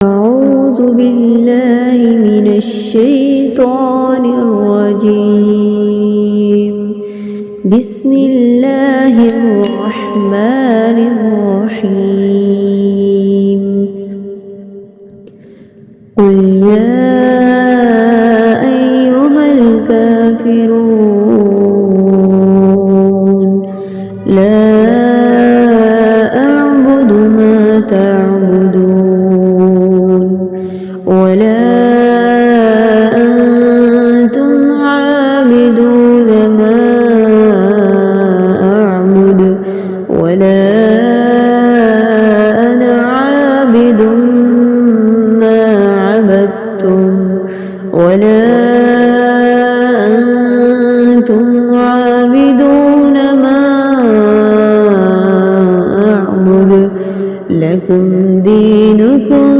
أعوذ بالله من الشيطان الرجيم. بسم الله الرحمن الرحيم. قل يا أيها الكافرون لا أعبد ما تعبدون ولا أنتم عابدون ما أعبد ولا أنا عابد ما عبدتم ولا أنتم عابدون ما أعبد لكم دينكم